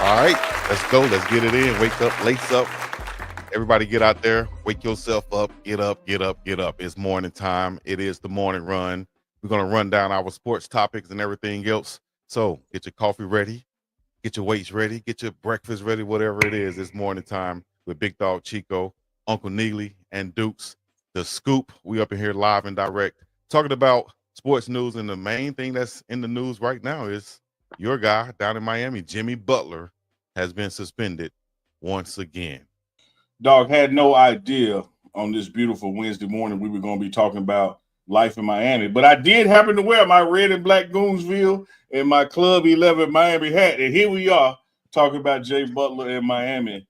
All right, let's go. Let's get it in. Wake up, lace up. Everybody get out there. Wake yourself up. Get up, get up, get up. It's morning time. It is the morning run. We're going to run down our sports topics and everything else. So get your coffee ready. Get your weights ready. Get your breakfast ready, whatever it is. It's morning time with Big Dog Chico, Uncle Neely, and Dukes. The Scoop. We up in here live and direct talking about sports news. And the main thing that's in the news right now is your guy down in Miami, Jimmy Butler, has been suspended once again. Dog had no idea on this beautiful Wednesday morning we were going to be talking about life in Miami. But I did happen to wear my red and black Goonsville and my Club 11 Miami hat. And here we are talking about Jay Butler in Miami.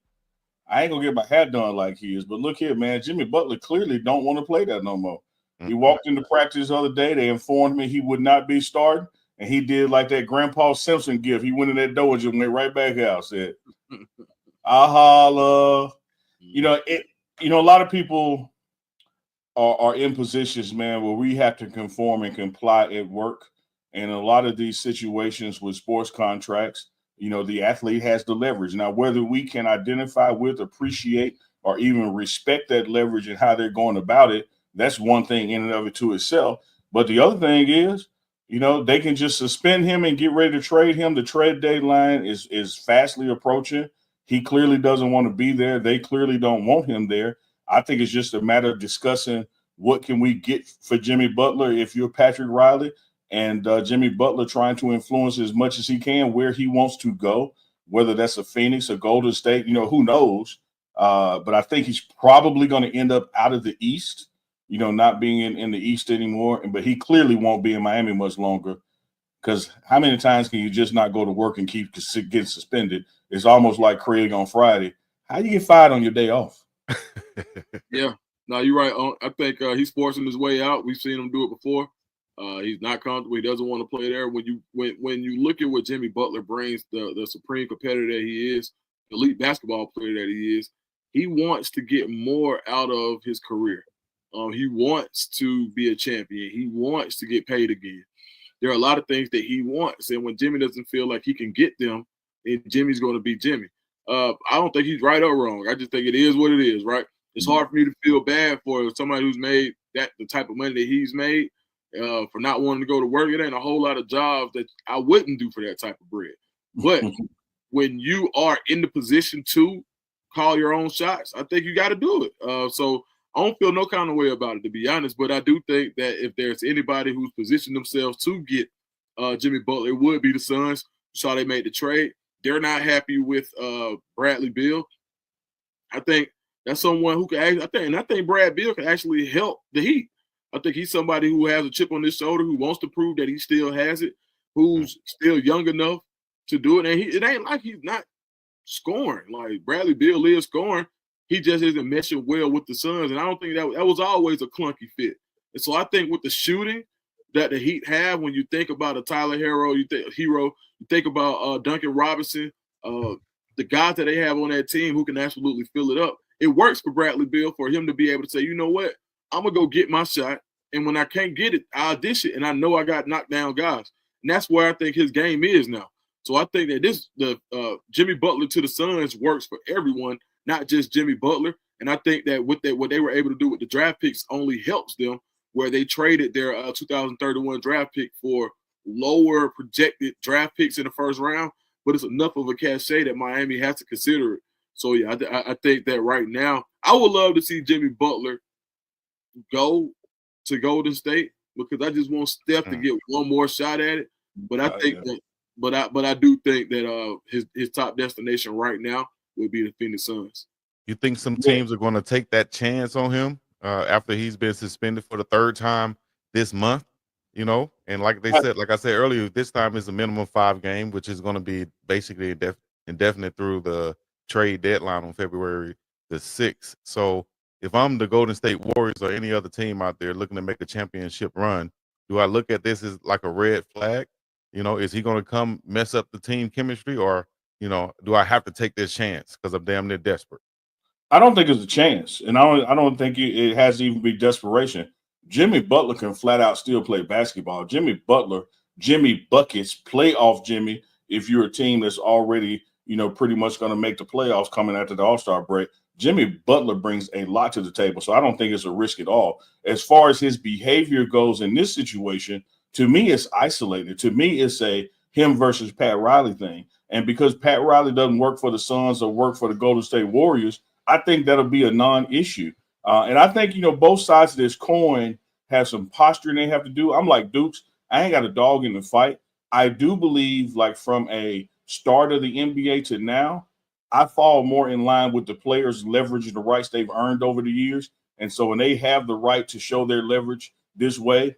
I ain't going to get my hat done like he is. But look here, man. Jimmy Butler clearly don't want to play that no more. He walked into practice the other day. They informed me he would not be starting. And he did like that Grandpa Simpson gift. He went in that door and just went right back out. Said, I holla. A lot of people are in positions, man, where we have to conform and comply at work. And a lot of these situations with sports contracts, the athlete has the leverage. Now, whether we can identify with, appreciate, or even respect that leverage and how they're going about it, that's one thing in and of it to itself. But the other thing is, they can just suspend him and get ready to trade him. The trade deadline is fastly approaching. He clearly doesn't want to be there. They clearly don't want him there. I think it's just a matter of discussing what can we get for Jimmy Butler if you're Patrick Riley, and Jimmy Butler trying to influence as much as he can where he wants to go, whether that's a Phoenix, a Golden State, who knows. But I think he's probably going to end up out of the East, not being in the East anymore. But he clearly won't be in Miami much longer, because how many times can you just not go to work and keep getting suspended? It's almost like Craig on Friday. How do you get fired on your day off? Yeah, no, you're right. I think he's forcing his way out. We've seen him do it before. He's not comfortable. He doesn't want to play there. When you look at what Jimmy Butler brings, the supreme competitor that he is, the elite basketball player that he is, he wants to get more out of his career. He wants to be a champion. He wants to get paid again. There are a lot of things that he wants, and when Jimmy doesn't feel like he can get them, then Jimmy's going to be Jimmy. I don't think he's right or wrong. I just think it is what it is, right? It's hard for me to feel bad for somebody who's made the type of money that he's made for not wanting to go to work. It ain't a whole lot of jobs that I wouldn't do for that type of bread. But when you are in the position to call your own shots, I think you got to do it. So I don't feel no kind of way about it, to be honest. But I do think that if there's anybody who's positioned themselves to get Jimmy Butler, it would be the Suns. You saw they made the trade. They're not happy with Bradley Beal. I think that's someone who can I think Brad Beal can actually help the Heat. I think he's somebody who has a chip on his shoulder, who wants to prove that he still has it, who's still young enough to do it. And it ain't like he's not scoring. Like Bradley Beal is scoring. He just isn't meshing well with the Suns. And I don't think that was always a clunky fit. And so I think with the shooting that the Heat have, when you think about a Tyler Hero, you think about Duncan Robinson, the guys that they have on that team who can absolutely fill it up. It works for Bradley Beal for him to be able to say, you know what, I'm going to go get my shot. And when I can't get it, I'll dish it. And I know I got knocked down guys. And that's where I think his game is now. So I think that the Jimmy Butler to the Suns works for everyone, not just Jimmy Butler. And I think that what they were able to do with the draft picks only helps them, where they traded their 2031 draft pick for lower projected draft picks in the first round. But it's enough of a cachet that Miami has to consider it. So, yeah, I think that right now, I would love to see Jimmy Butler go to Golden State, because I just want Steph to get one more shot at it. But I think I do think that his top destination right now would be the Phoenix Suns. You think some teams are going to take that chance on him after he's been suspended for the third time this month? And like I said earlier, this time is a minimum 5 game, which is going to be basically indefinite through the trade deadline on February the 6th. So if I'm the Golden State Warriors or any other team out there looking to make a championship run, do I look at this as like a red flag? Is he going to come mess up the team chemistry, or, do I have to take this chance because I'm damn near desperate? I don't think it's a chance, and I don't think it has to even be desperation. Jimmy Butler can flat out still play basketball. Jimmy Butler, Jimmy Buckets, playoff Jimmy, if you're a team that's already, pretty much going to make the playoffs coming after the All-Star break. Jimmy Butler brings a lot to the table, so I don't think it's a risk at all. As far as his behavior goes in this situation, to me, it's isolated. To me, it's a him versus Pat Riley thing. And because Pat Riley doesn't work for the Suns or work for the Golden State Warriors, I think that'll be a non-issue. And I think, both sides of this coin have some posturing they have to do. I'm like Dukes. I ain't got a dog in the fight. I do believe, like, from a start of the NBA to now, I fall more in line with the players leveraging the rights they've earned over the years. And so when they have the right to show their leverage this way,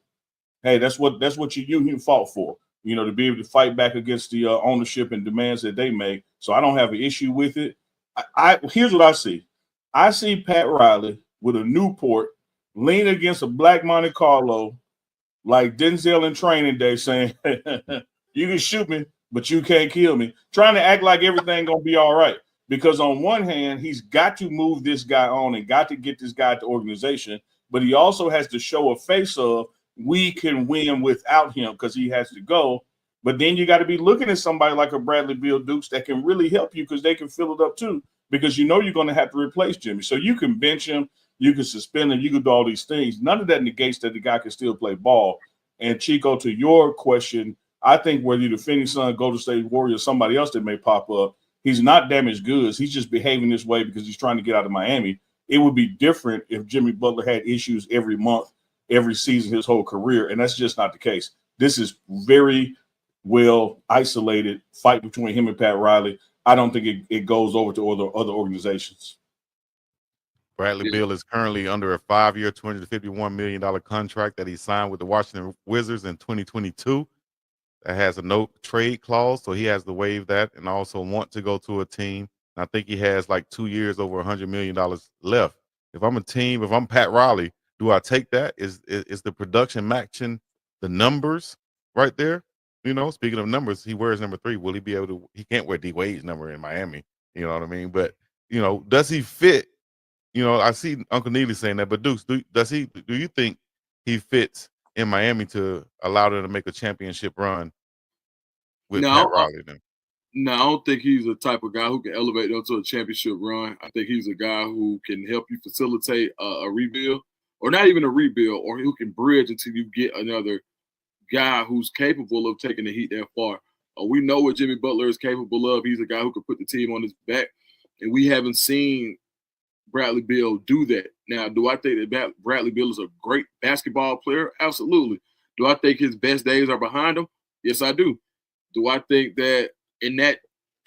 hey, that's what your union fought for, to be able to fight back against the ownership and demands that they make. So I don't have an issue with it. Here's what I see. I see Pat Riley with a Newport lean against a black Monte Carlo like Denzel in Training Day saying, you can shoot me, but you can't kill me, trying to act like everything going to be all right. Because on one hand, he's got to move this guy on and got to get this guy to organization, but he also has to show a face of we can win without him because he has to go. But then you got to be looking at somebody like a Bradley Beal Dukes that can really help you because they can fill it up too, because you're going to have to replace Jimmy. So you can bench him, you can suspend him, you can do all these things. None of that negates that the guy can still play ball. And Chico, to your question, I think whether you're the Phoenix Suns, Golden State Warriors, somebody else that may pop up, he's not damaged goods. He's just behaving this way because he's trying to get out of Miami. It would be different if Jimmy Butler had issues every month, every season, his whole career, and that's just not the case. This is very well isolated fight between him and Pat Riley. I don't think it goes over to other organizations. Bradley Beal is currently under a 5-year, $251 million contract that he signed with the Washington Wizards in 2022. That has a no trade clause, so he has to waive that and also want to go to a team. And I think he has like 2 years over $100 million left. If I'm a team, if I'm Pat Riley, do I take that? Is the production matching the numbers right there? Speaking of numbers, he wears number 3. Will he be able to? He can't wear D Wade's number in Miami. You know what I mean? But does he fit? I see Uncle Neely saying that, but Dukes, do you think he fits in Miami to allow them to make a championship run with Pat Riley? No, I don't think he's the type of guy who can elevate them to a championship run. I think he's a guy who can help you facilitate a rebuild, or not even a rebuild, or who can bridge until you get another guy who's capable of taking the Heat that far. We know what Jimmy Butler is capable of. He's a guy who can put the team on his back, and we haven't seen Bradley Beal do that. Now, do I think that Bradley Beal is a great basketball player? Absolutely. Do I think his best days are behind him? Yes, I do. Do I think that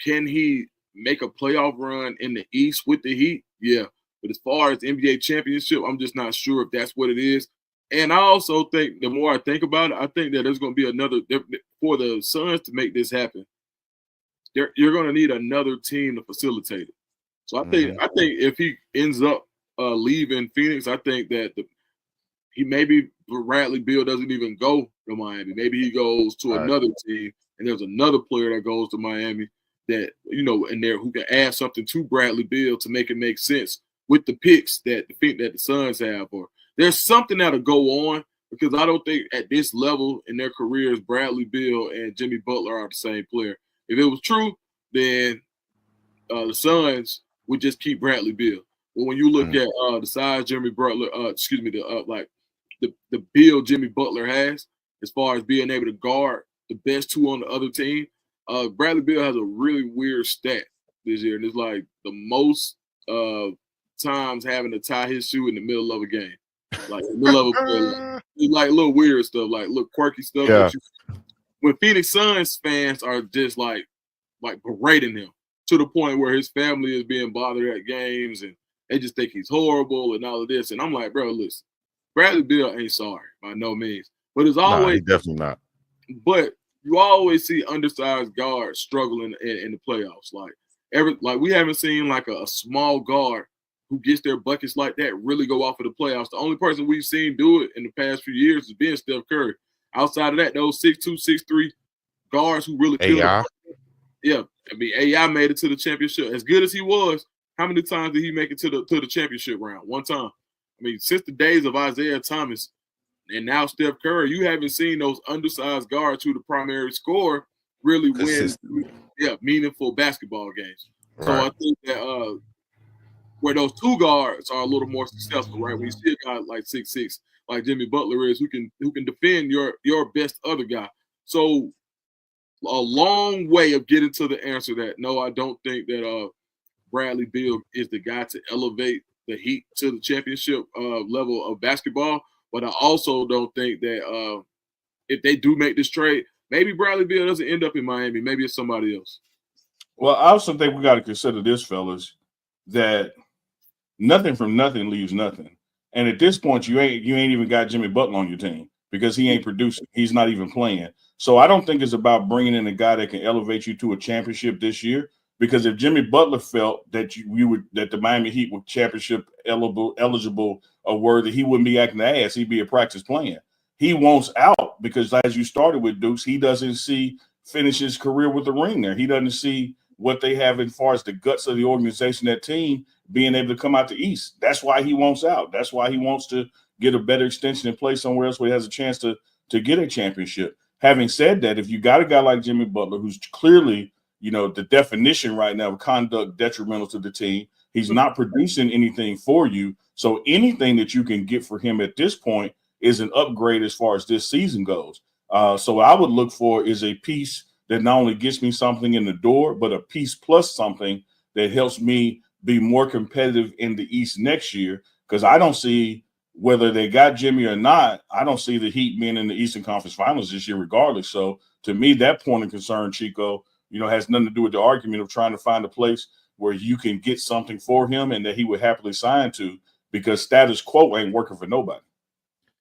can he make a playoff run in the East with the Heat? Yeah. But as far as NBA championship, I'm just not sure if that's what it is. And I also think the more I think about it, I think that there's going to be another for the Suns to make this happen. You're going to need another team to facilitate it. So I think if he ends up leaving Phoenix, I think that maybe Bradley Beal doesn't even go to Miami. Maybe he goes to another team, and there's another player that goes to Miami that in there who can add something to Bradley Beal to make it make sense with the picks that the Suns have. Or there's something that'll go on, because I don't think at this level in their careers, Bradley Beal and Jimmy Butler are the same player. If it was true, then the Suns would just keep Bradley Beal. But when you look at the size Jimmy Butler, the build Jimmy Butler has, as far as being able to guard the best two on the other team, Bradley Beal has a really weird stat this year, and it's like the most times having to tie his shoe in the middle of a game, like in the middle of a play, like little weird stuff, like little quirky stuff. Yeah. When Phoenix Suns fans are just like berating him to the point where his family is being bothered at games, and they just think he's horrible and all of this. And I'm like, bro, listen, Bradley Beal ain't sorry by no means, but it's always definitely not. But you always see undersized guards struggling in the playoffs. Like we haven't seen like a small guard who gets their buckets like that really go off of the playoffs. The only person we've seen do it in the past few years has been Steph Curry. Outside of that, those 6'2", 6'3" guards who really kill it. Yeah, I mean, AI made it to the championship. As good as he was, how many times did he make it to the championship round? One time. I mean, since the days of Isaiah Thomas and now Steph Curry, you haven't seen those undersized guards who the primary scorer really win meaningful basketball games. Right. So I think that where those two guards are a little more successful, right? When you see a guy like 6'6", like Jimmy Butler is, who can defend your best other guy. So a long way of getting to the answer that no, I don't think that Bradley Beal is the guy to elevate the Heat to the championship level of basketball. But I also don't think that if they do make this trade, maybe Bradley Beal doesn't end up in Miami. Maybe it's somebody else. Well, I also think we got to consider this, fellas, that nothing from nothing leaves nothing. And at this point, you ain't even got Jimmy Butler on your team because he ain't producing. He's not even playing. So I don't think it's about bringing in a guy that can elevate you to a championship this year. Because if Jimmy Butler felt that that the Miami Heat were championship eligible or worthy, he wouldn't be acting the ass. He'd be a practice plan. He wants out because, as you started with Dukes, he doesn't finish his career with the ring there. He doesn't see what they have as far as the guts of the organization, that team being able to come out the East. That's why he wants out. That's why he wants to get a better extension and play somewhere else where he has a chance to get a championship. Having said that, if you got a guy like Jimmy Butler, who's clearly, the definition right now of conduct detrimental to the team, he's not producing anything for you. So anything that you can get for him at this point is an upgrade as far as this season goes. So what I would look for is a piece that not only gets me something in the door, but a piece plus something that helps me be more competitive in the East next year. Because I don't see, whether they got Jimmy or not, I don't see the Heat being in the Eastern Conference Finals this year regardless. So to me, that point of concern, Chico, has nothing to do with the argument of trying to find a place where you can get something for him and that he would happily sign to, because status quo ain't working for nobody.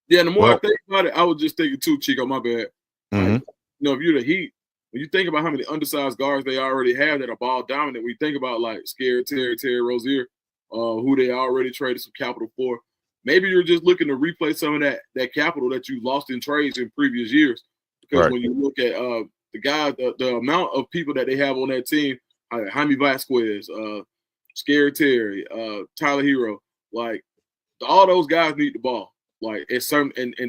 Yeah, the more I think about it, I was just thinking too, Chico, my bad. Mm-hmm. Like, if you're the Heat, when you think about how many undersized guards they already have that are ball dominant, when you think about like Scared Terry Rozier, who they already traded some capital for, maybe you're just looking to replay some of that capital that you lost in trades in previous years. Because when you look at the guys, the amount of people that they have on that team, Jaime Vasquez, Scared Terry, Tyler Hero, like all those guys need the ball, like in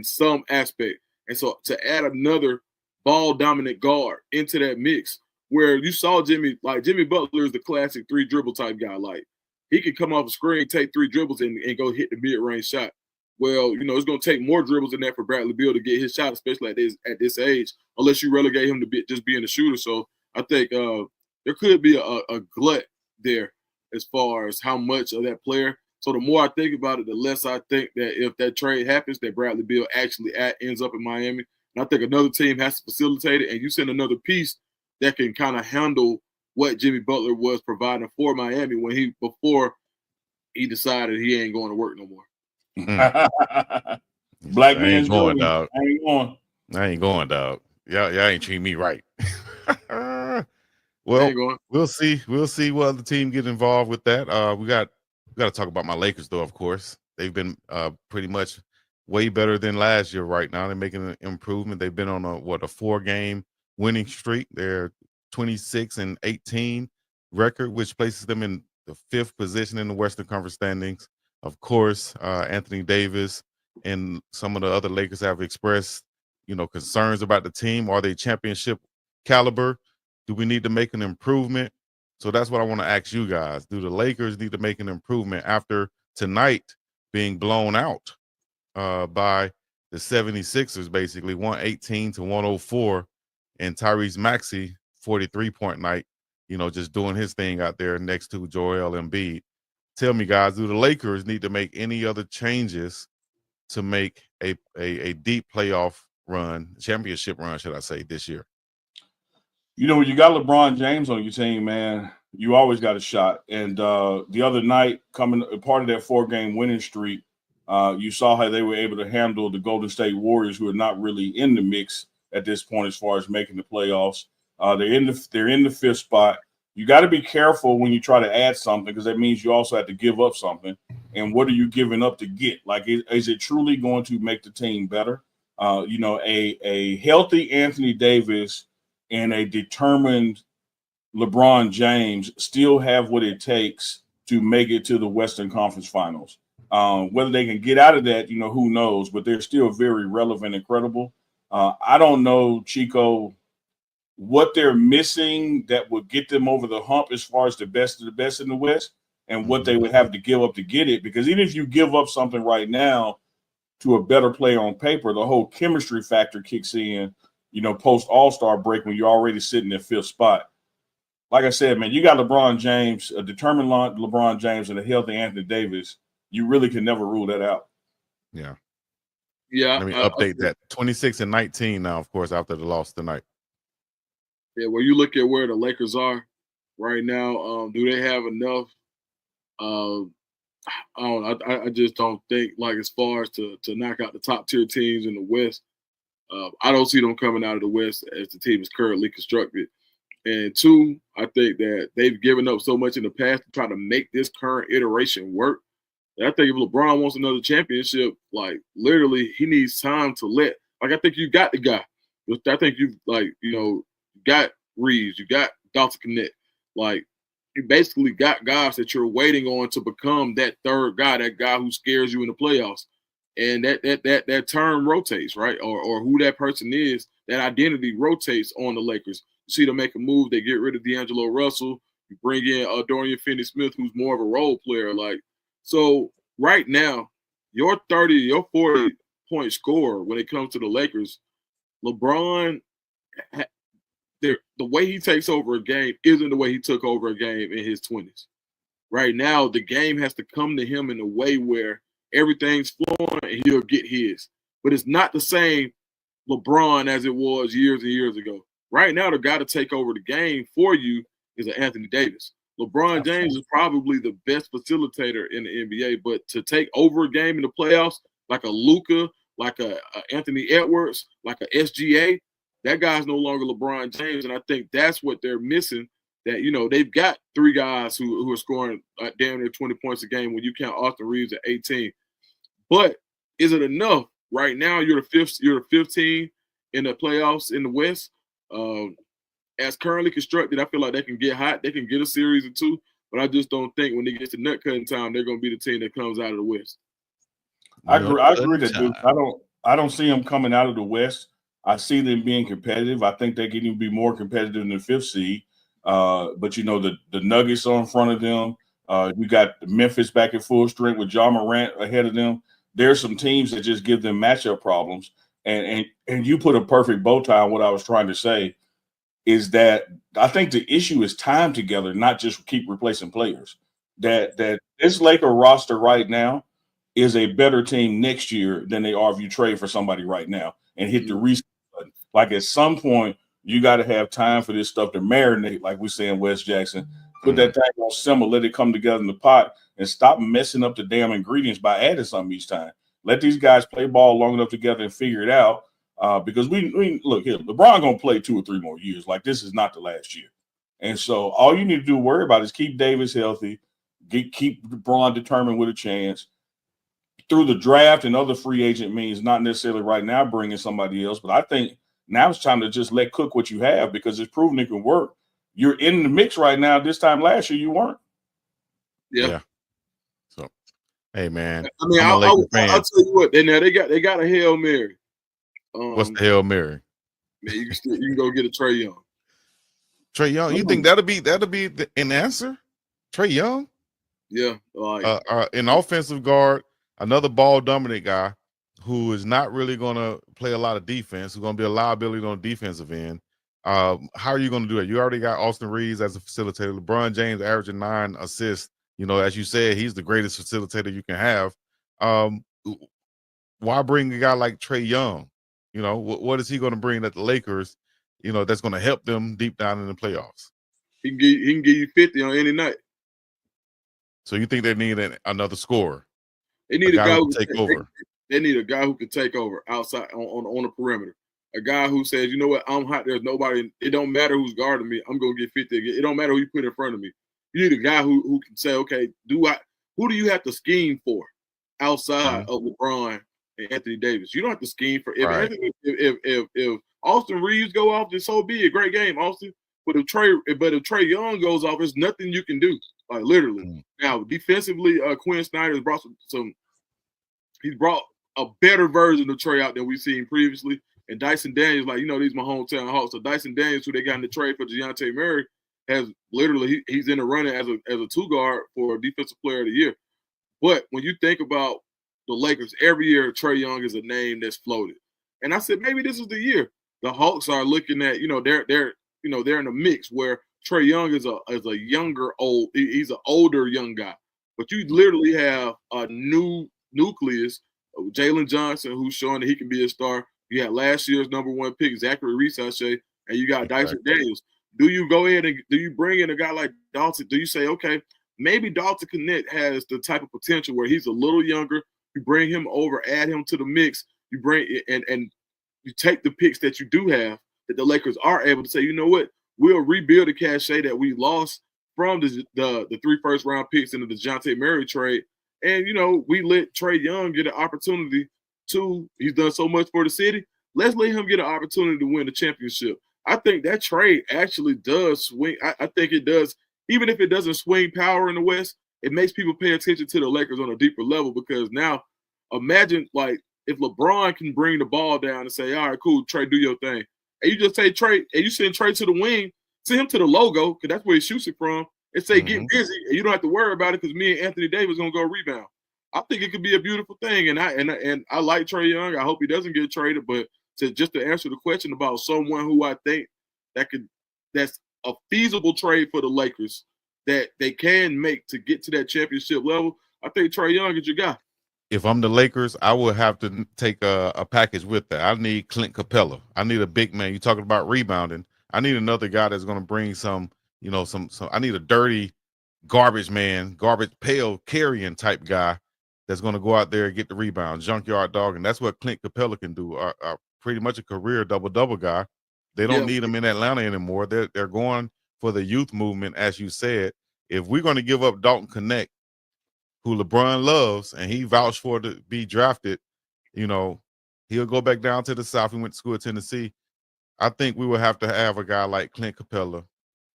some aspect. And so to add another ball dominant guard into that mix, where you saw Jimmy Butler is the classic 3 dribble type guy. Like he can come off the screen, take 3 dribbles and go hit the mid range shot. Well, it's going to take more dribbles than that for Bradley Beal to get his shot, especially at this age, unless you relegate him to just being a shooter. So I think there could be a glut there as far as how much of that player. So the more I think about it, the less I think that if that trade happens, that Bradley Beal actually ends up in Miami. And I think another team has to facilitate it, and you send another piece that can kind of handle what Jimmy Butler was providing for Miami before he decided he ain't going to work no more. Black man's going, going, dog. I ain't going, dog. Y'all ain't treating me right. Well, we'll see. We'll see what other team get involved with that. We got to talk about my Lakers, though. Of course, they've been pretty much way better than last year. Right now, they're making an improvement. They've been on a 4-game winning streak. They're 26-18 record, which places them in the 5th position in the Western Conference standings. Of course, Anthony Davis and some of the other Lakers have expressed, concerns about the team. Are they championship caliber? Do we need to make an improvement? So that's what I want to ask you guys. Do the Lakers need to make an improvement after tonight being blown out by the 76ers, basically 118-104, and Tyrese Maxey 43-point night, just doing his thing out there next to Joel Embiid. Tell me, guys, do the Lakers need to make any other changes to make a deep playoff run, championship run, should I say, this year? When you got LeBron James on your team, man, you always got a shot. And the other night, coming part of that 4-game winning streak, you saw how they were able to handle the Golden State Warriors, who are not really in the mix at this point as far as making the playoffs. They're in the 5th spot. You got to be careful when you try to add something, because that means you also have to give up something. And what are you giving up to get? Like, is it truly going to make the team better? A healthy Anthony Davis and a determined LeBron James still have what it takes to make it to the Western Conference Finals. Whether they can get out of that, who knows? But they're still very relevant and credible. I don't know, Chico, what they're missing that would get them over the hump as far as the best of the best in the West, and what they would have to give up to get it. Because even if you give up something right now to a better player on paper, the whole chemistry factor kicks in, post All-Star break when you're already sitting in 5th spot. Like I said, man, you got LeBron James, a determined LeBron James, and a healthy Anthony Davis. You really can never rule that out. Yeah. Yeah. Let me update that. 26-19 now, of course, after the loss tonight. Yeah, well, you look at where the Lakers are right now. Do they have enough? I just don't think, like, as far as to knock out the top tier teams in the West. I don't see them coming out of the West as the team is currently constructed. And 2, I think that they've given up so much in the past to try to make this current iteration work. And I think if LeBron wants another championship, like, literally, he needs time to let. Like, I think you got the guy. I think you've, got Reeves, you got Dr. Connect. Like, you basically got guys that you're waiting on to become that third guy, that guy who scares you in the playoffs. And that term rotates, right? Or who that person is, that identity rotates on the Lakers. You see them make a move, they get rid of D'Angelo Russell, you bring in Dorian Finney-Smith, who's more of a role player. Like, so right now, your 40-point scorer when it comes to the Lakers, LeBron, the way he takes over a game isn't the way he took over a game in his 20s. Right now, the game has to come to him in a way where everything's flowing and he'll get his. But it's not the same LeBron as it was years and years ago. Right now, the guy to take over the game for you is an Anthony Davis. LeBron James is probably the best facilitator in the NBA, but to take over a game in the playoffs, like a Luka, like a Anthony Edwards, like a SGA, that guy's no longer LeBron James, and I think that's what they're missing. That, they've got 3 guys who are scoring damn near 20 points a game when you count Austin Reeves at 18. But is it enough? Right now, you're the 15 in the playoffs in the West. As currently constructed, I feel like they can get hot. They can get a series or 2, but I just don't think when they get to nut cutting time, they're going to be the team that comes out of the West. I agree that, dude. I don't see them coming out of the West. I see them being competitive. I think they can even be more competitive than the 5th seed. But the Nuggets are in front of them. You got Memphis back at full strength with Ja Morant ahead of them. There's some teams that just give them matchup problems. And you put a perfect bow tie on what I was trying to say, is that I think the issue is time together, not just keep replacing players. That this Laker roster right now is a better team next year than they are if you trade for somebody right now and hit the reset button. Like, at some point, you got to have time for this stuff to marinate, like we say in West Jackson. Put that thing on simmer, let it come together in the pot, and stop messing up the damn ingredients by adding something each time. Let these guys play ball long enough together and figure it out. Because we look here, LeBron gonna play 2 or 3 more years. Like, this is not the last year, and so all you need to worry about is keep Davis healthy, keep LeBron determined with a chance through the draft and other free agent means. Not necessarily right now bringing somebody else, but I think now it's time to just let cook what you have, because it's proven it can work. You're in the mix right now. This time last year, you weren't. Yeah. So, hey, man, I mean, I'll tell you what. They got a Hail Mary. What's the Hail Mary? Man, you can go get a Trey Young. Trey Young, you think that'll be an answer? Trey Young? Yeah, like an offensive guard, another ball dominant guy who is not really going to play a lot of defense, who's going to be a liability on the defensive end. How are you going to do it? You already got Austin Reeves as a facilitator. LeBron James averaging 9 assists. As you said, he's the greatest facilitator you can have. Why bring a guy like Trey Young? What is he going to bring that the Lakers, that's going to help them deep down in the playoffs? He can give you 50 on any night. So you think they need another scorer? They need a guy who can take over. They need a guy who can take over outside on the perimeter. A guy who says, you know what, I'm hot. There's nobody. It don't matter who's guarding me. I'm gonna get 50 again. It don't matter who you put in front of me. You need a guy who can say, okay, who do you have to scheme for outside of LeBron and Anthony Davis? You don't have to scheme for if Austin Reeves go off, then so be it. Great game, Austin. But if Trey Young goes off, there's nothing you can do. Like, literally. Now, defensively, Quinn Snyder has brought he's brought a better version of Trey out than we've seen previously. And Dyson Daniels, like, these my hometown Hawks. So Dyson Daniels, who they got in the trade for Dejounte Murray, has literally he's in the running as a 2-guard for Defensive Player of the Year. But when you think about the Lakers, every year Trey Young is a name that's floated. And I said maybe this is the year. The Hawks are looking at, they're in a mix where Trey Young is a younger he's an older young guy. But you literally have a new nucleus of Jalen Johnson, who's showing that he can be a star. You had last year's #1 pick, Zachary Reese, and you got Dyson Daniels. Do you go ahead and do you bring in a guy like Dalton? Do you say, okay, maybe Dalton Connect has the type of potential where he's a little younger. You bring him over, add him to the mix. You bring and you take the picks that you do have that the Lakers are able to say, you know what, we'll rebuild the cachet that we lost from the 3 first-round picks in the Dejounte Murray trade. And, we let Trey Young get an opportunity he's done so much for the city. Let's let him get an opportunity to win the championship. I think that trade actually does swing. I think it does. Even if it doesn't swing power in the West, it makes people pay attention to the Lakers on a deeper level, because now imagine, like, if LeBron can bring the ball down and say, all right, cool, Trey, do your thing. And you just say, Trey, and you send Trey to the wing, send him to the logo, because that's where he shoots it from, and say, get busy, and you don't have to worry about it because me and Anthony Davis going to go rebound. I think it could be a beautiful thing, and I like Trey Young. I hope he doesn't get traded, but to answer the question about someone who I think that's a feasible trade for the Lakers that they can make to get to that championship level, I think Trey Young is your guy. If I'm the Lakers, I would have to take a package with that. I need Clint Capella. I need a big man. You're talking about rebounding. I need another guy that's going to bring some. I need a dirty garbage man, garbage pail carrying type guy that's going to go out there and get the rebound, junkyard dog, and that's what Clint Capella can do. Pretty much a career double guy. They don't need him in Atlanta anymore. They're going for the youth movement, as you said. If we're going to give up Dalton Connect, who LeBron loves, and he vouched for to be drafted, he'll go back down to the South. He went to school at Tennessee. I think we will have to have a guy like Clint Capella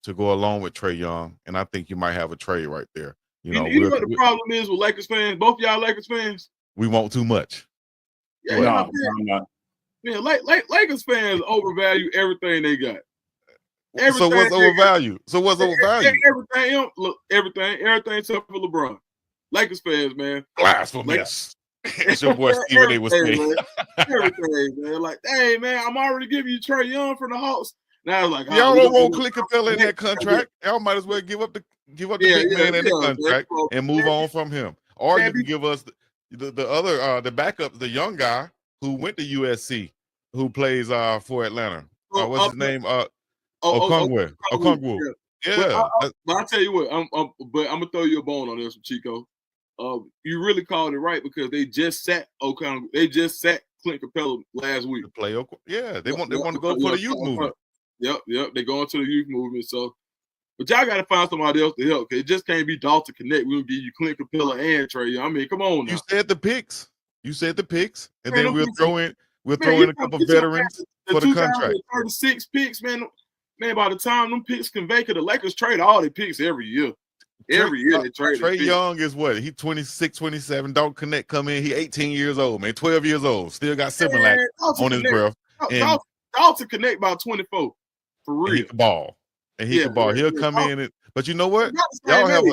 to go along with Trey Young, and I think you might have a trade right there. You know what the problem is with Lakers fans? Both y'all Lakers fans? We want too much. Yeah, I'm not. Man, Lakers fans overvalue everything they got. So what's overvalued? Everything except for LeBron. Lakers fans, man. Blasphemous. It's your boy Stephen A. was saying. Everything, man. Like, hey, man, I'm already giving you Trey Young for the Hawks. Now it's like, y'all don't want Clint Capella in that contract. Y'all might as well give up the big man in the contract and move on from him. Or you can give us the other the backup, the young guy who went to USC, who plays for Atlanta. What's his name? Okongwu. Yeah. But I'll tell you what, but I'm gonna throw you a bone on this one, Chico. You really called it right, because they just sat Okongwu. They just sat Clint Capella last week. To play they want to go for the youth movement. Yep. They're going to the youth movement. So, but y'all got to find somebody else to help. Cause it just can't be Dalton Connect. We'll give you Clint Capella and Trey Young. I mean, come on now. You said the picks, and then we'll throw in a couple veterans for the contract. 36 picks, man. Man, by the time them picks can vacate, the Lakers trade all their picks every year. Every year they trade. Trey Young is what? He 26, 27. Dalton Connect come in. He 18 years old, man. 12 years old. Still got Similac on his breath. Dalton Connect about 24. For real. He can ball. And he can ball. He'll come in. But you know what? Y'all have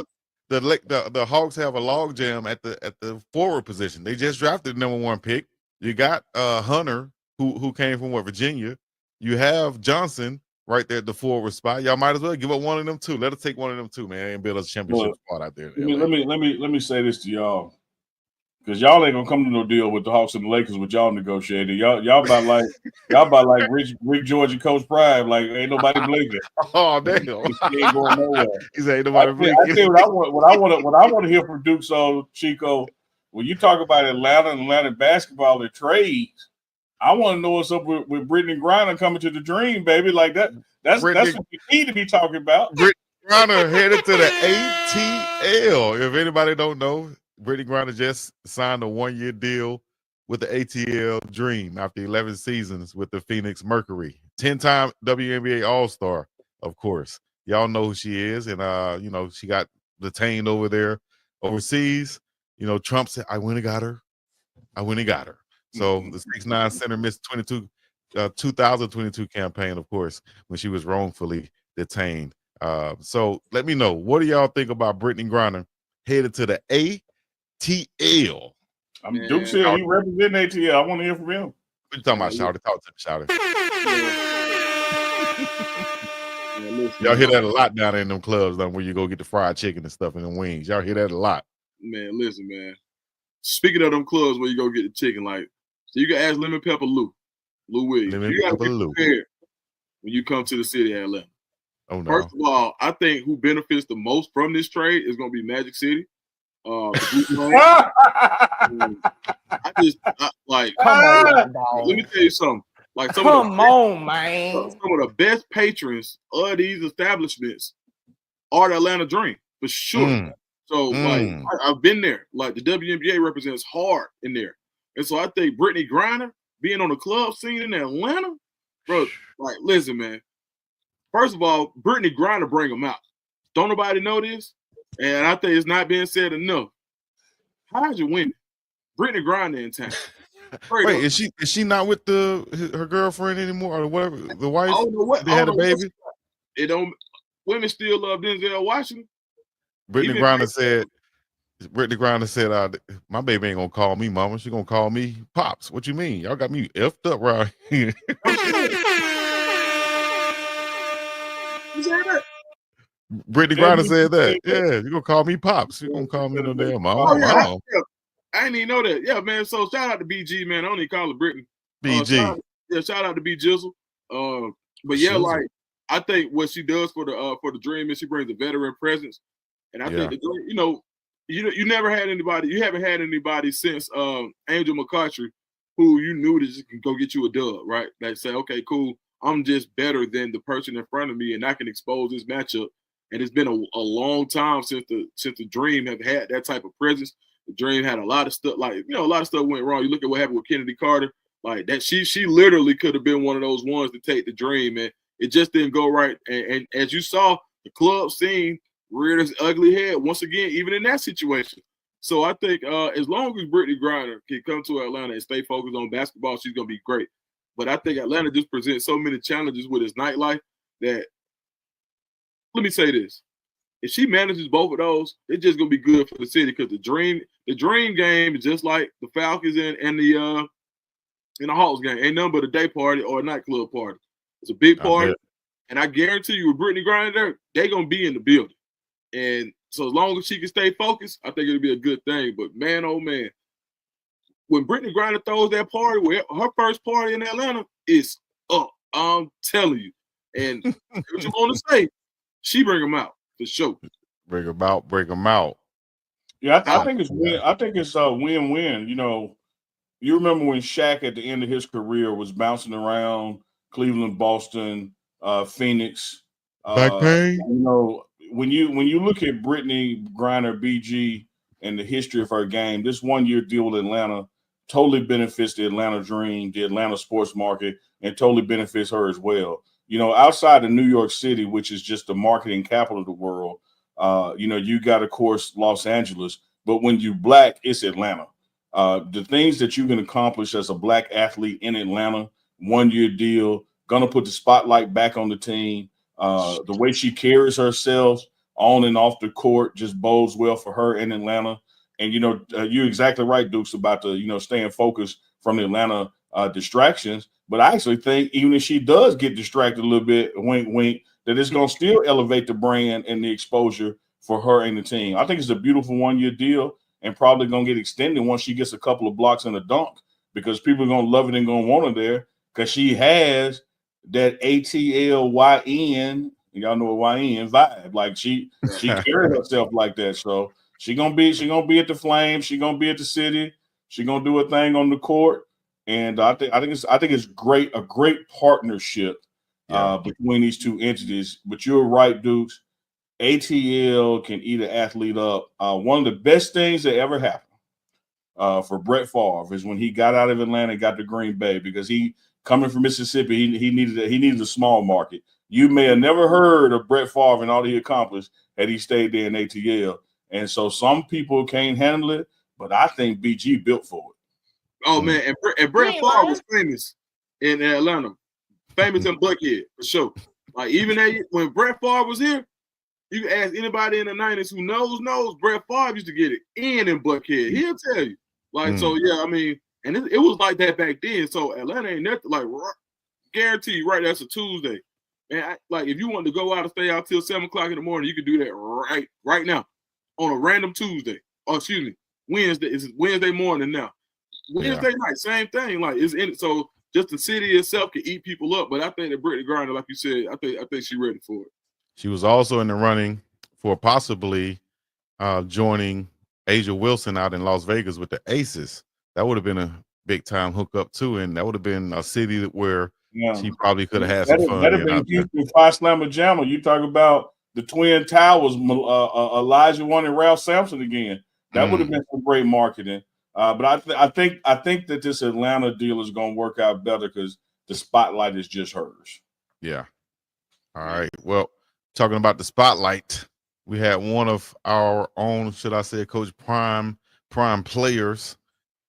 the Hawks have a log jam at the forward position. They just drafted the #1 pick. You got Hunter, who came from Virginia. You have Johnson right there at the forward spot. Y'all might as well give up one of them two. Let us take one of them two, man, and build us a championship spot out there. Let me say this to y'all, because y'all ain't gonna come to no deal with the Hawks and the Lakers with y'all negotiating. Y'all about like Rick George and Coach Prime. Like, ain't nobody blinking. Oh damn, he ain't going nowhere. He said ain't nobody blinking. I tell you what I want to hear from Duke. So Chico, when you talk about Atlanta basketball and trades, I want to know what's up with Brittney Griner coming to the Dream, baby. Like that. That's what you need to be talking about. Brittney Griner headed to the ATL. If anybody don't know, Brittney Griner just signed a 1-year deal with the ATL Dream after 11 seasons with the Phoenix Mercury. 10-time WNBA All-Star, of course. Y'all know who she is, and she got detained over there overseas. Trump said, I went and got her. So the 6'9" center missed 22 2022 campaign, of course, when she was wrongfully detained. So let me know, what do y'all think about Brittney Griner headed to the ATL? Duke said he representing ATL. I want to hear from him. What you talking about, Shouty? Talk to me, Shouty. Y'all hear that a lot down there in them clubs, where you go get the fried chicken and stuff and them wings. Y'all hear that a lot. Man, listen, man. Speaking of them clubs where you go get the chicken, so you can ask Lemon Pepper Lou Williams. You got to be prepared when you come to the city of Atlanta. Oh, no. First of all, I think who benefits the most from this trade is going to be Magic City. Let me tell you something. Some of the best patrons of these establishments are the Atlanta Dream, for sure. So, I've been there. The WNBA represents hard in there. And so I think Brittney Griner being on the club scene in Atlanta, bro, listen, man. First of all, Brittney Griner bring them out. Don't nobody know this? And I think it's not being said enough. How'd you win? Brittney Griner in town. Wait, is she not with her girlfriend anymore or whatever? The wife? I don't know what. They had a baby? Women still love Denzel Washington. Brittney Griner said, my baby ain't gonna call me mama. She gonna call me pops. What you mean? Y'all got me effed up right here. Brittney Griner said that. Yeah, you gonna call me pops. You gonna call me no damn mama. Wow. I didn't even know that. Yeah, man. So shout out to BG, man. I don't even call it Brittney. BG. Shout out to B Jizzle. But yeah, I think what she does for the Dream is she brings a veteran presence. And I think you never had anybody, you haven't had anybody since Angel McCoughtry who you knew that can go get you a dub, right? That say, okay, cool, I'm just better than the person in front of me, and I can expose this matchup. And it's been a long time since the Dream have had that type of presence. The Dream had a lot of stuff, a lot of stuff went wrong. You look at what happened with Kennedy Carter, that she literally could have been one of those ones to take the Dream, and it just didn't go right. And as you saw, the club scene reared its ugly head once again, even in that situation. So I think as long as Brittney Griner can come to Atlanta and stay focused on basketball, she's going to be great. But I think Atlanta just presents so many challenges with its nightlife that, let me say this, if she manages both of those, it's just going to be good for the city, because the dream game is just like the Falcons and the Hawks game. Ain't nothing but a day party or a nightclub party. It's a big party. And I guarantee you with Brittney Griner there, they're going to be in the building. And so as long as she can stay focused, I think it'll be a good thing. But man, oh man, when Brittney Griner throws that party, her first party in Atlanta is up. I'm telling you. And what you want to say, she bring them out for sure. Bring them out. Yeah, I think it's a win-win. You remember when Shaq at the end of his career was bouncing around Cleveland, Boston, Phoenix. Back pain. When you look at Brittney Griner, BG, and the history of her game, this 1-year deal with Atlanta totally benefits the Atlanta Dream, the Atlanta sports market, and totally benefits her as well. Outside of New York City, which is just the marketing capital of the world, you got, of course, Los Angeles. But when you Black, it's Atlanta. The things that you can accomplish as a Black athlete in Atlanta, 1-year deal, gonna put the spotlight back on the team. The way she carries herself on and off the court just bodes well for her in Atlanta. And, you're exactly right, Dukes, about the, staying focused from the Atlanta distractions. But I actually think even if she does get distracted a little bit, wink, wink, that it's going to still elevate the brand and the exposure for her and the team. I think it's a beautiful 1-year deal and probably going to get extended once she gets a couple of blocks in a dunk, because people are going to love it and going to want her there, because she has that ATLYN, y'all know what YN vibe. Like she carries herself like that. So she gonna be at the Flames. She gonna be at the City. She gonna do a thing on the court. And I think it's great, a great partnership between these two entities. But you're right, Dukes. ATL can eat an athlete up. One of the best things that ever happened for Brett Favre is when he got out of Atlanta and got to Green Bay, because he, coming from Mississippi, he needed a small market. You may have never heard of Brett Favre and all he accomplished had he stayed there in ATL. And so some people can't handle it, but I think BG built for it. Oh man, and Brett Favre was famous in Atlanta. Famous in Buckhead, for sure. Like, even when Brett Favre was here, you can ask anybody in the 90s who knows Brett Favre used to get it in Buckhead. He'll tell you. Like, so, yeah, I mean, and it was like that back then. So Atlanta ain't nothing, like, guarantee you, right, that's a Tuesday. And like, if you want to go out and stay out till 7 o'clock in the morning, you can do that right now on a random Tuesday. Or excuse me, Wednesday. It's Wednesday morning now. Wednesday night, same thing. Like, it's in it. So just the city itself can eat people up. But I think that Brittney Griner, like you said, I think she's ready for it. She was also in the running for possibly joining Asia Wilson out in Las Vegas with the Aces. That would have been a big time hookup too, and that would have been a city where she probably could have had some fun. That'd have been Houston Phi Slamma Jamma. You talk about the Twin Towers, Elijah One and Ralph Sampson again. That would have been some great marketing. But I think that this Atlanta deal is going to work out better because the spotlight is just hers. Yeah. All right. Well, talking about the spotlight, we had one of our own, should I say, Coach prime players,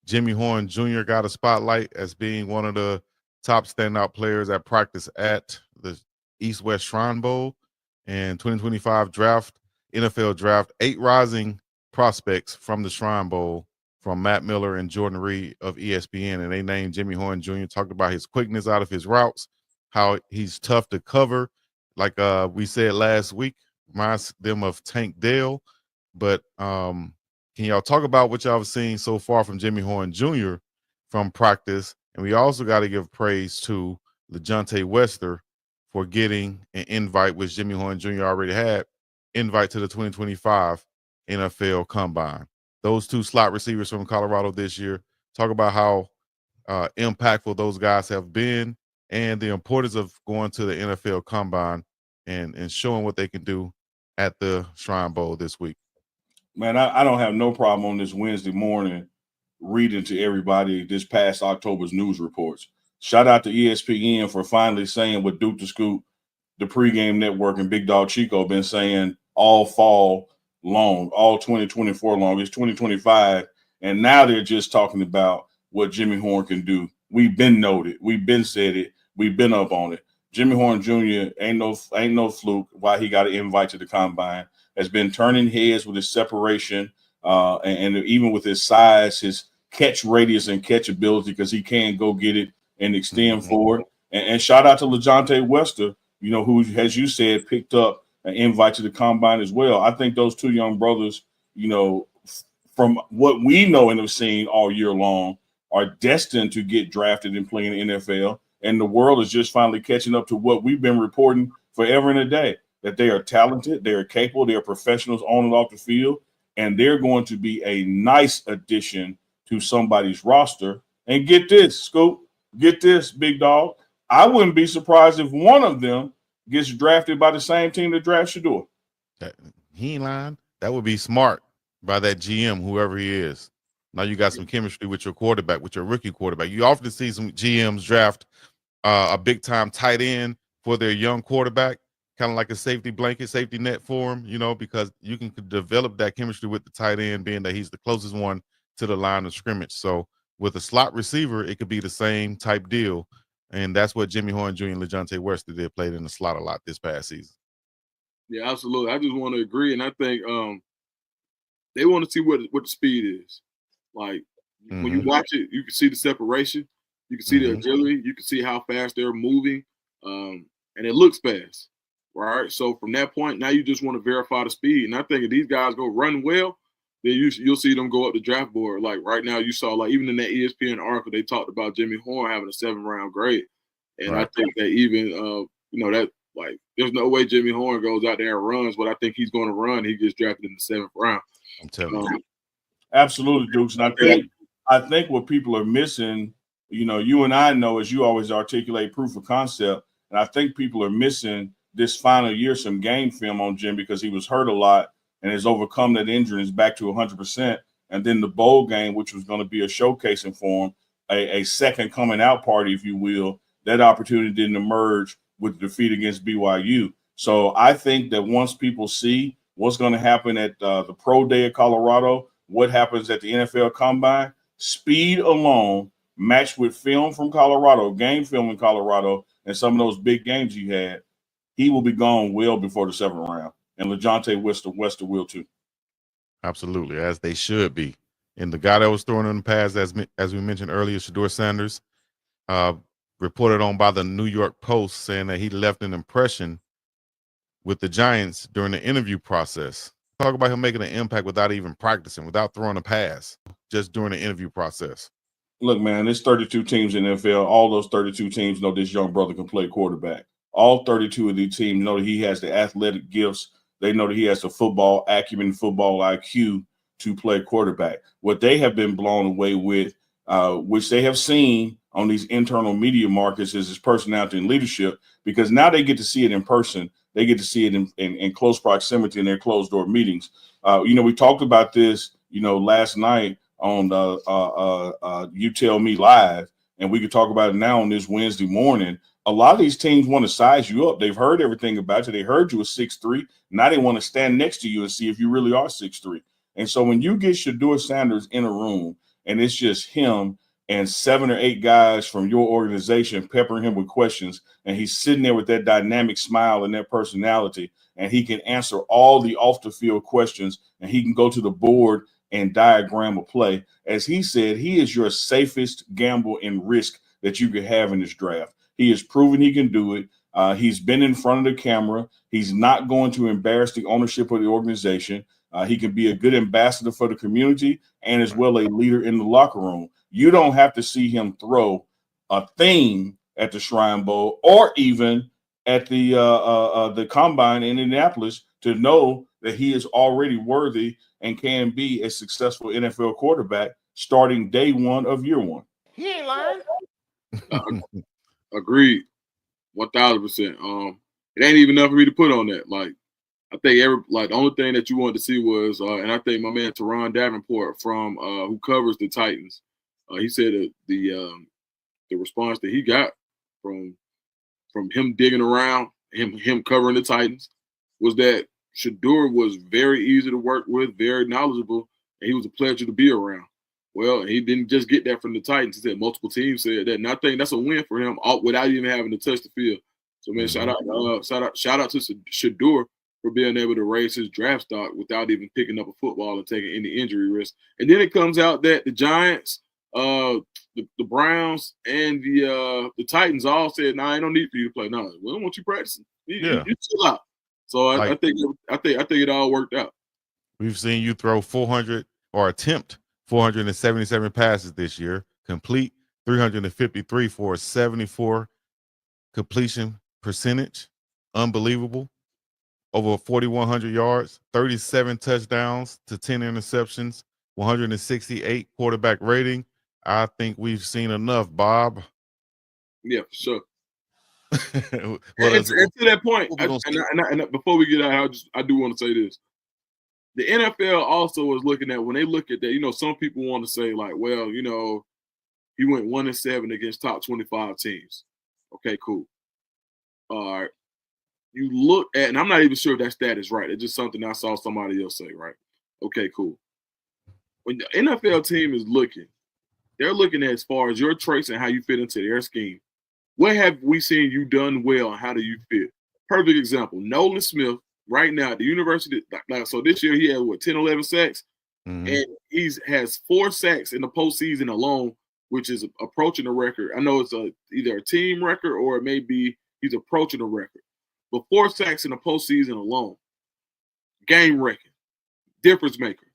Jimmy Horn Jr. got a spotlight as being one of the top standout players at practice at the East-West Shrine Bowl and 2025 draft, NFL draft. 8 rising prospects from the Shrine Bowl from Matt Miller and Jordan Reed of ESPN, and they named Jimmy Horn Jr., talked about his quickness out of his routes, how he's tough to cover. Like we said last week, reminds them of Tank Dell. But can y'all talk about what y'all have seen so far from Jimmy Horn Jr. from practice? And we also got to give praise to LeJohntay Wester for getting an invite, which Jimmy Horn Jr. already had, invite to the 2025 NFL Combine. Those 2 slot receivers from Colorado this year. Talk about how impactful those guys have been and the importance of going to the NFL Combine and showing what they can do at the Shrine Bowl this week. Man, I don't have no problem on this Wednesday morning reading to everybody this past October's news reports. Shout out to ESPN for finally saying what Duke the Scoop, the pregame network, and BiggDogg Chico been saying all fall long, all 2024 long. It's 2025, and now they're just talking about what Jimmy Horn can do. We've been noted. We've been said it. We've been up on it. Jimmy Horn Jr. ain't no fluke why he got an invite to the Combine. Has been turning heads with his separation and even with his size, his catch radius and catch ability, because he can go get it and extend forward. And shout out to LeJohntay Wester, who, as you said, picked up an invite to the Combine as well. I think those 2 young brothers, from what we know and have seen all year long, are destined to get drafted and play in the NFL. And the world is just finally catching up to what we've been reporting forever and a day, that they are talented, they are capable, they are professionals on and off the field, and they're going to be a nice addition to somebody's roster. And get this, Scoop, get this, Big Dog. I wouldn't be surprised if one of them gets drafted by the same team that drafts Shedeur. He ain't lying. That would be smart by that GM, whoever he is. Now you got some chemistry with your quarterback, with your rookie quarterback. You often see some GMs draft a big-time tight end for their young quarterback, kind of like a safety blanket, safety net for him, because you can develop that chemistry with the tight end, being that he's the closest one to the line of scrimmage. So with a slot receiver, it could be the same type deal. And that's what Jimmy Horn Jr. and LeJohntay Wester did, played in the slot a lot this past season. Yeah, absolutely. I just want to agree. And I think they want to see what the speed is. Like, when you watch it, you can see the separation. You can see the agility. You can see how fast they're moving. And it looks fast, right? So from that point, now you just want to verify the speed. And I think if these guys go run well, then you'll see them go up the draft board. Like right now, you saw, like, even in that ESPN article, they talked about Jimmy Horn having a 7th-round grade. And I think that even, that, like, there's no way Jimmy Horn goes out there and runs, but I think he's going to run. He gets drafted in the 7th round. I'm telling you. Absolutely, Dukes. And I think what people are missing, you and I know, as you always articulate, proof of concept. And I think people are missing this final year some game film on Jim, because he was hurt a lot and has overcome that injury and is back to 100%. And then the bowl game, which was going to be a showcasing for him, a second coming out party, if you will, that opportunity didn't emerge with the defeat against BYU. So I think that once people see what's going to happen at the Pro Day of Colorado, what happens at the NFL Combine, speed alone matched with film from Colorado, game film in Colorado, and some of those big games he had, he will be gone well before the 7th round. And LeJontay Wester will too. Absolutely, as they should be. And the guy that was throwing in the pass, as we mentioned earlier, Shedeur Sanders, reported on by the New York Post, saying that he left an impression with the Giants during the interview process. Talk about him making an impact without even practicing, without throwing a pass, just during the interview process. Look, man, there's 32 teams in the NFL. All those 32 teams know this young brother can play quarterback. All 32 of these teams know that he has the athletic gifts. They know that he has the football acumen, football IQ to play quarterback. What they have been blown away with, which they have seen on these internal media markets, is his personality and leadership, because now they get to see it in person. They get to see it in close proximity in their closed door meetings. We talked about this, last night on You Tell Me Live, and we could talk about it now on this Wednesday morning. A lot of these teams want to size you up. They've heard everything about you. They heard you were 6'3". Now they want to stand next to you and see if you really are 6'3". And so when you get Shedeur Sanders in a room and it's just him and 7 or 8 guys from your organization peppering him with questions, and he's sitting there with that dynamic smile and that personality, and he can answer all the off the field questions, and he can go to the board and diagram a play. As he said, he is your safest gamble and risk that you could have in this draft. He has proven he can do it. He's been in front of the camera. He's not going to embarrass the ownership of the organization. He can be a good ambassador for the community and as well a leader in the locker room. You don't have to see him throw a thing at the Shrine Bowl or even at the Combine in Indianapolis to know that he is already worthy and can be a successful NFL quarterback starting day one of year one. He ain't lying. Agreed, 1000%. It ain't even enough for me to put on that. Like, I think the only thing that you wanted to see was, and I think my man Teron Davenport from who covers the Titans, he said that the response that he got from him digging around, him covering the Titans, was that Shedeur was very easy to work with, very knowledgeable, and he was a pleasure to be around. Well, he didn't just get that from the Titans. He said multiple teams said that, and I think that's a win for him without even having to touch the field. So, man, shout out to Shedeur for being able to raise his draft stock without even picking up a football and taking any injury risk. And then it comes out that the Giants, the Browns, and the Titans all said, "Nah, I don't need for you to play. No, we don't want you practicing. You chill out." So I think it all worked out. We've seen you throw 400 or attempt 477 passes this year, complete 353 for a 74 completion percentage. Unbelievable. Over 4,100 yards, 37 touchdowns to 10 interceptions, 168 quarterback rating. I think we've seen enough, Bob. Yeah, for sure. And to that point, and before we get out, I do want to say this. The NFL also is looking at, when they look at that, some people want to say, like, well, he went 1-7 against top 25 teams. Okay, cool. All right. You look at, and I'm not even sure if that stat is right. It's just something I saw somebody else say, right? Okay, cool. When the NFL team is looking, they're looking at as far as your traits and how you fit into their scheme. What have we seen you done well, and how do you fit? Perfect example, Nolan Smith, right now at the university. So this year he had 10, 11 sacks, and he has 4 sacks in the postseason alone, which is approaching a record. I know it's either a team record or it may be he's approaching a record. But 4 sacks in the postseason alone, game wrecking, difference maker.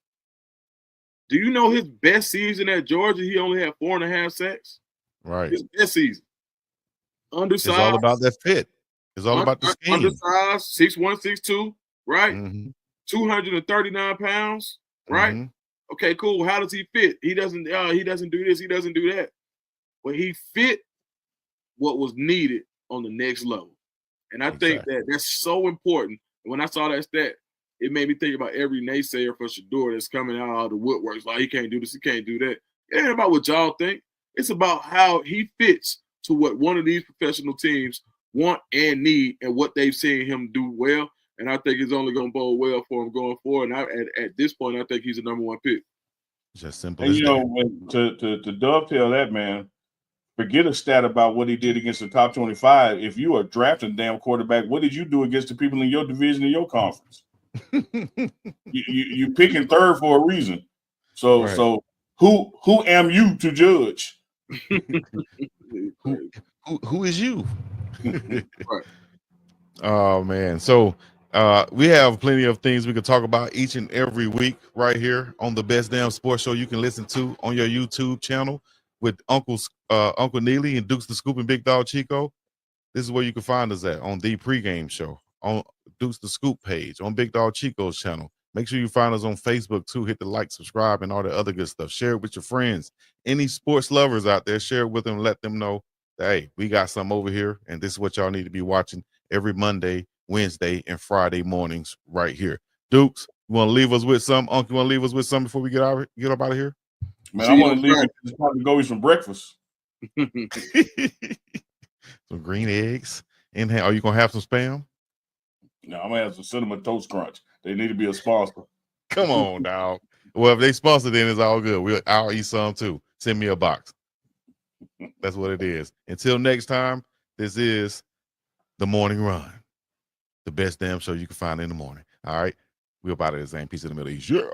Do you know his best season at Georgia? He only had 4.5 sacks. Right. His best season. Undersized. It's all about that fit. It's all about the scheme. Undersized, 6'1", 6'2", right? 239 pounds, right? Okay, cool. How does he fit? He doesn't do this, he doesn't do that. But he fit what was needed on the next level. And I think that that's so important. When I saw that stat, it made me think about every naysayer for Shedeur that's coming out of the woodworks. Like, he can't do this, he can't do that. It ain't about what y'all think. It's about how he fits to what one of these professional teams want and need, and what they've seen him do well. And I think it's only going to bode well for him going forward. And at this point, I think he's the number 1 pick. Just simple And as you that. know, to dovetail that, man, forget a stat about what he did against the top 25. If you are drafting damn quarterback, what did you do against the people in your division in your conference? you picking third for a reason. So Right. so who am you to judge? Who is you? Right. Oh man. So we have plenty of things we can talk about each and every week right here on the Best Damn Sports Show you can listen to on your YouTube channel with Uncle Neely and Dukes the Scoop and Big Dog Chico. This is where you can find us at on the pregame show, on Dukes the Scoop page, on Big Dog Chico's channel. Make sure you find us on Facebook too. Hit the like, subscribe, and all the other good stuff. Share it with your friends. Any sports lovers out there, share it with them. Let them know that, hey, we got some over here, and this is what y'all need to be watching every Monday, Wednesday, and Friday mornings right here. Dukes, you want to leave us with some? Uncle, you want to leave us with something before we get up out of here? Man, I want to leave it. It's time to go eat some breakfast. Some green eggs. And are you gonna have some spam? No, I'm gonna have some cinnamon toast crunch. They need to be a sponsor. Come on, dog. Well, if they sponsor, then it's all good. I'll eat some too. Send me a box. That's what it is. Until next time, this is the Morning Run, the best damn show you can find in the morning. All right, we're about it. Same piece in the middle. Yeah.